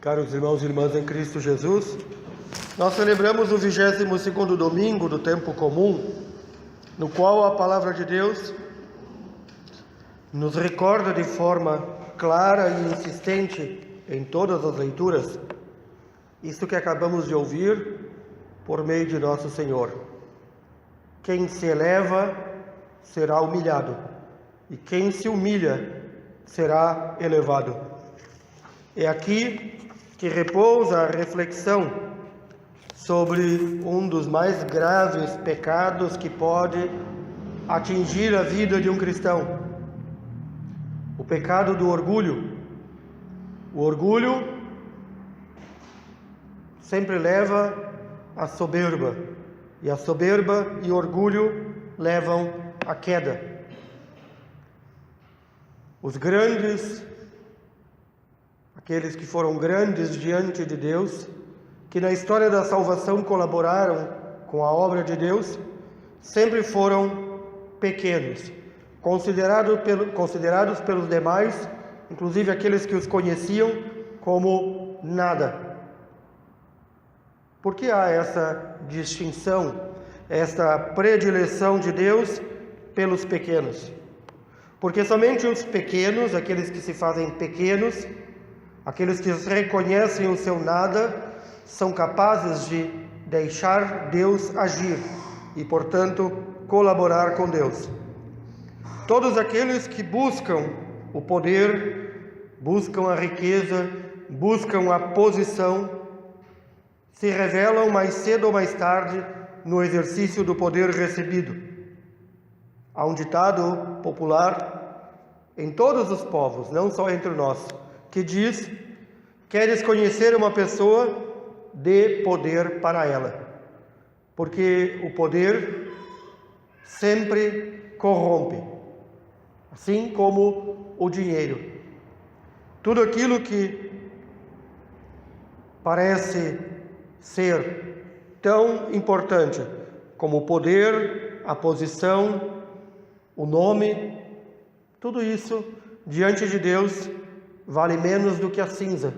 Caros irmãos e irmãs em Cristo Jesus, nós celebramos o 22º domingo do tempo comum, no qual a palavra de Deus nos recorda de forma clara e insistente em todas as leituras isso que acabamos de ouvir por meio de nosso Senhor. Quem se eleva será humilhado, e quem se humilha será elevado. É aqui que repousa a reflexão sobre um dos mais graves pecados que pode atingir a vida de um cristão: o pecado do orgulho. O orgulho sempre leva à soberba, e a soberba e o orgulho levam à queda. Os grandes, aqueles que foram grandes diante de Deus, que na história da salvação colaboraram com a obra de Deus, sempre foram pequenos, considerados pelos demais, inclusive aqueles que os conheciam, como nada. Por que há essa distinção, esta predileção de Deus pelos pequenos? Porque somente os pequenos, aqueles que se fazem pequenos, aqueles que reconhecem o seu nada, são capazes de deixar Deus agir e, portanto, colaborar com Deus. Todos aqueles que buscam o poder, buscam a riqueza, buscam a posição, se revelam mais cedo ou mais tarde no exercício do poder recebido. Há um ditado popular em todos os povos, não só entre nós, que diz: queres conhecer uma pessoa, dê poder para ela, porque o poder sempre corrompe, assim como o dinheiro. Tudo aquilo que parece ser tão importante como o poder, a posição, o nome, tudo isso diante de Deus vale menos do que a cinza,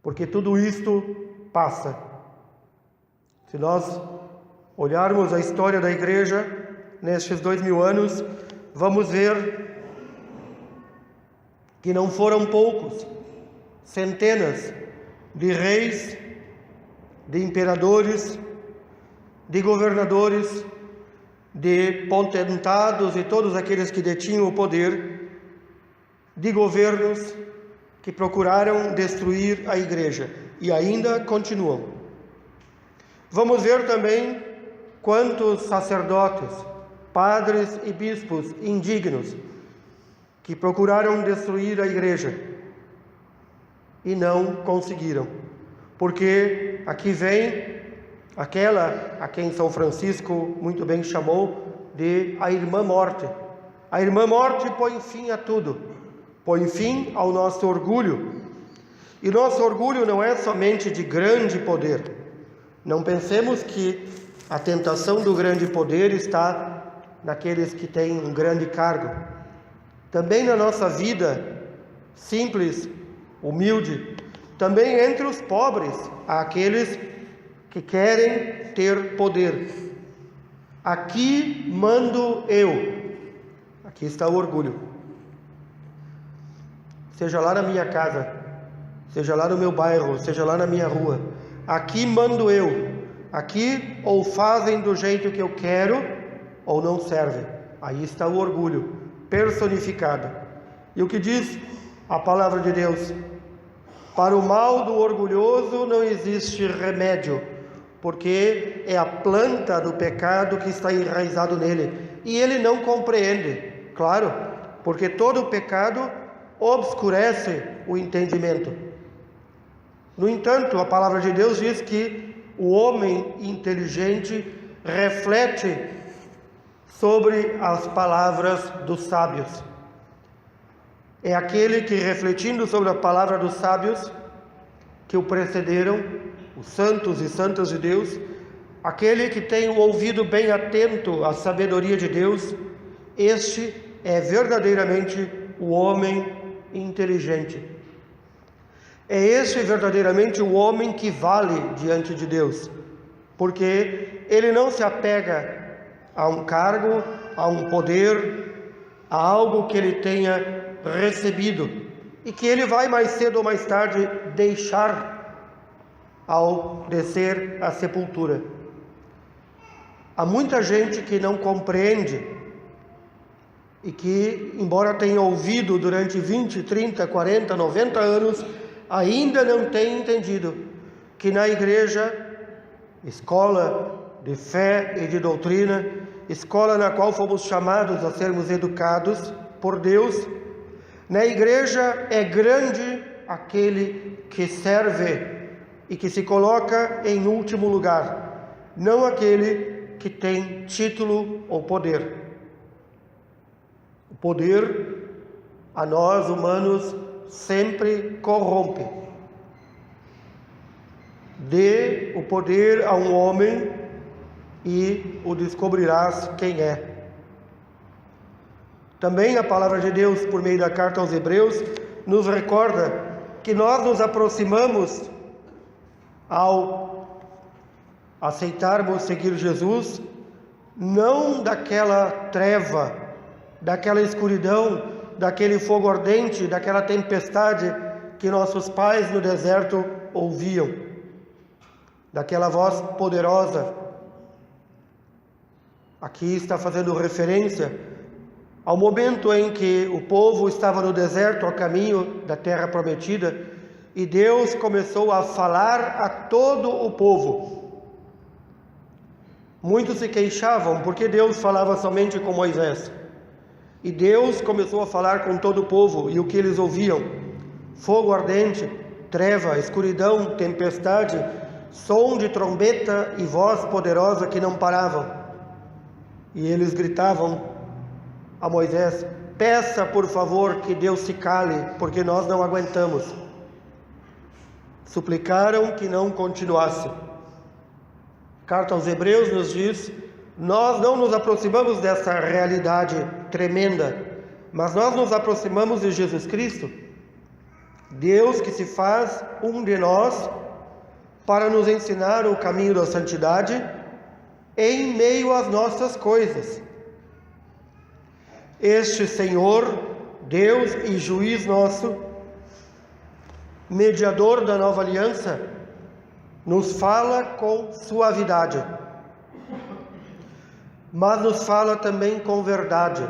porque tudo isto passa. Se nós olharmos a história da igreja nestes 2000 anos, vamos ver que não foram poucos, centenas de reis, de imperadores, de governadores, de potentados e todos aqueles que detinham o poder, de governos que procuraram destruir a igreja e ainda continuam. Vamos ver também quantos sacerdotes, padres e bispos indignos que procuraram destruir a igreja e não conseguiram, porque aqui vem aquela a quem São Francisco muito bem chamou de a irmã morte. A irmã morte põe fim a tudo, põe fim ao nosso orgulho. E nosso orgulho não é somente de grande poder. Não pensemos que a tentação do grande poder está naqueles que têm um grande cargo. Também na nossa vida simples, humilde, também entre os pobres, há aqueles que querem ter poder. Aqui mando eu. Aqui está o orgulho. Seja lá na minha casa, seja lá no meu bairro, seja lá na minha rua. Aqui mando eu. Aqui ou fazem do jeito que eu quero, ou não servem. Aí está o orgulho personificado. E o que diz a palavra de Deus? Para o mal do orgulhoso não existe remédio, porque é a planta do pecado que está enraizado nele, e ele não compreende. Claro, porque todo pecado obscurece o entendimento. No entanto, a palavra de Deus diz que o homem inteligente reflete sobre as palavras dos sábios. É aquele que, refletindo sobre a palavra dos sábios que o precederam, os santos e santas de Deus, aquele que tem o ouvido bem atento à sabedoria de Deus, este é verdadeiramente o homem inteligente. É esse verdadeiramente o homem que vale diante de Deus, porque ele não se apega a um cargo, a um poder, a algo que ele tenha recebido e que ele vai mais cedo ou mais tarde deixar ao descer à sepultura. Há muita gente que não compreende e que, embora tenha ouvido durante 20, 30, 40, 90 anos, ainda não tem entendido que na igreja, escola de fé e de doutrina, escola na qual fomos chamados a sermos educados por Deus, na igreja é grande aquele que serve e que se coloca em último lugar, não aquele que tem título ou poder. O poder, a nós humanos, sempre corrompe. Dê o poder a um homem e o descobrirás quem é. Também a palavra de Deus, por meio da carta aos Hebreus, nos recorda que nós nos aproximamos ao aceitarmos seguir Jesus, não daquela treva, daquela escuridão, daquele fogo ardente, daquela tempestade que nossos pais no deserto ouviam, daquela voz poderosa. Aqui está fazendo referência ao momento em que o povo estava no deserto, a caminho da terra prometida, e Deus começou a falar a todo o povo. Muitos se queixavam porque Deus falava somente com Moisés. E Deus começou a falar com todo o povo, e o que eles ouviam? Fogo ardente, treva, escuridão, tempestade, som de trombeta e voz poderosa que não paravam. E eles gritavam a Moisés: peça por favor que Deus se cale, porque nós não aguentamos. Suplicaram que não continuasse. A carta aos Hebreus nos diz: nós não nos aproximamos dessa realidade tremenda, mas nós nos aproximamos de Jesus Cristo, Deus que se faz um de nós para nos ensinar o caminho da santidade em meio às nossas coisas. Este Senhor, Deus e Juiz nosso, mediador da nova aliança, nos fala com suavidade, mas nos fala também com verdade.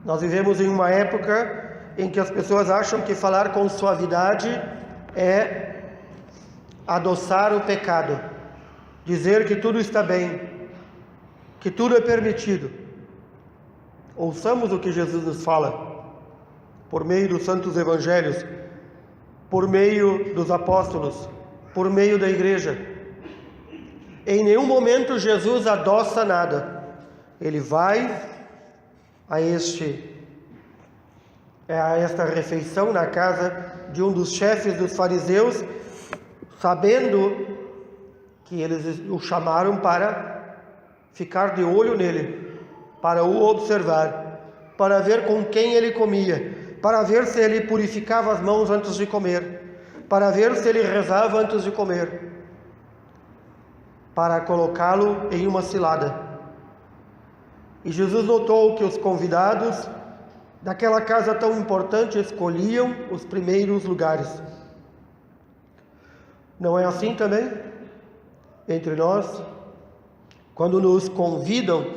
Nós vivemos em uma época em que as pessoas acham que falar com suavidade é adoçar o pecado, dizer que tudo está bem, que tudo é permitido. Ouçamos o que Jesus nos fala, por meio dos santos evangelhos, por meio dos apóstolos, por meio da igreja. Em nenhum momento Jesus adoça nada. Ele vai a esta refeição na casa de um dos chefes dos fariseus, sabendo que eles o chamaram para ficar de olho nele, para o observar, para ver com quem ele comia, para ver se ele purificava as mãos antes de comer, para ver se ele rezava antes de comer, para colocá-lo em uma cilada. E Jesus notou que os convidados daquela casa tão importante escolhiam os primeiros lugares. Não é assim também entre nós? Quando nos convidam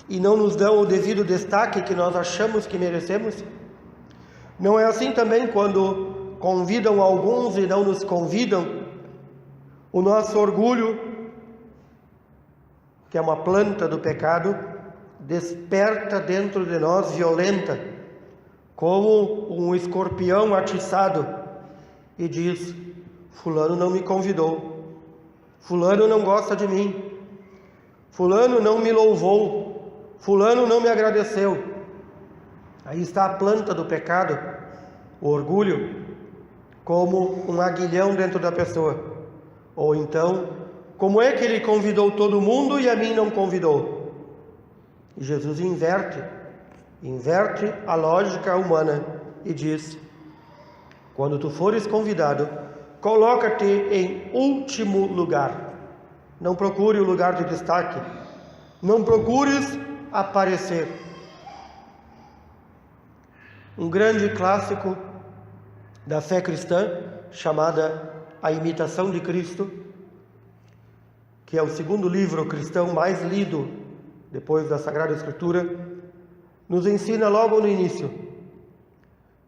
e não nos dão o devido destaque que nós achamos que merecemos? Não é assim também quando convidam alguns e não nos convidam? O nosso orgulho, que é uma planta do pecado, desperta dentro de nós violenta, como um escorpião atiçado, e diz: fulano não me convidou, fulano não gosta de mim, fulano não me louvou, fulano não me agradeceu. Aí está a planta do pecado, o orgulho, como um aguilhão dentro da pessoa. Ou então, como é que ele convidou todo mundo e a mim não convidou? E Jesus inverte a lógica humana e diz: Quando tu fores convidado, coloca-te em último lugar. Não procure o lugar de destaque. Não procures aparecer. Um grande clássico da fé cristã, chamada A Imitação de Cristo, que é o segundo livro cristão mais lido depois da Sagrada Escritura, nos ensina logo no início: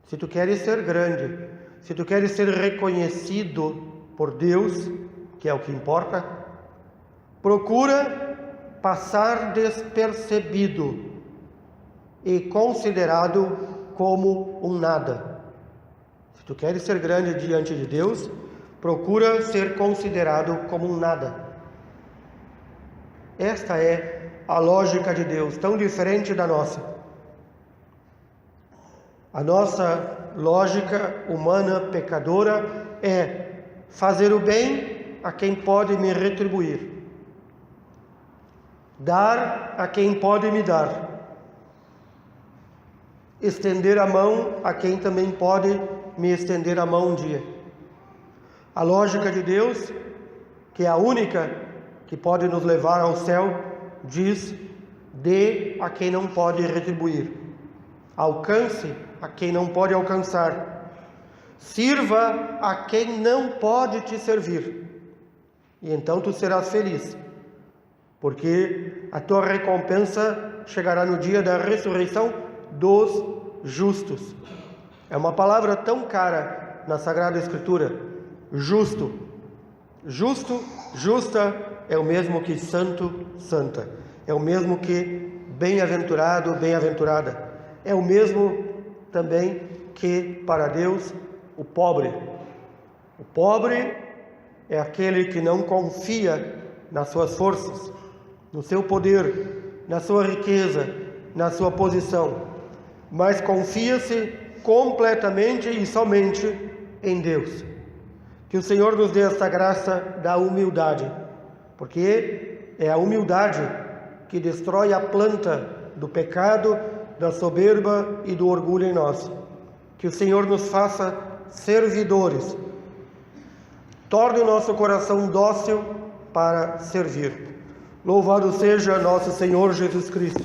se tu queres ser grande, se tu queres ser reconhecido por Deus, que é o que importa, procura passar despercebido e considerado como um nada. Se tu queres ser grande diante de Deus, procura ser considerado como um nada. Esta é a lógica de Deus, tão diferente da nossa. A nossa lógica humana pecadora é fazer o bem a quem pode me retribuir, dar a quem pode me dar, estender a mão a quem também pode me estender a mão um dia. A lógica de Deus, que é a única que pode nos levar ao céu, diz: dê a quem não pode retribuir, alcance a quem não pode alcançar, sirva a quem não pode te servir, e então tu serás feliz, porque a tua recompensa chegará no dia da ressurreição dos justos. É uma palavra tão cara na Sagrada Escritura. Justo. Justo, justa, é o mesmo que santo, santa. É o mesmo que bem-aventurado, bem-aventurada. É o mesmo também que, para Deus, o pobre. O pobre é aquele que não confia nas suas forças, no seu poder, na sua riqueza, na sua posição, mas confia-se completamente e somente em Deus. Que o Senhor nos dê esta graça da humildade, porque é a humildade que destrói a planta do pecado, da soberba e do orgulho em nós. Que o Senhor nos faça servidores, torne o nosso coração dócil para servir. Louvado seja nosso Senhor Jesus Cristo.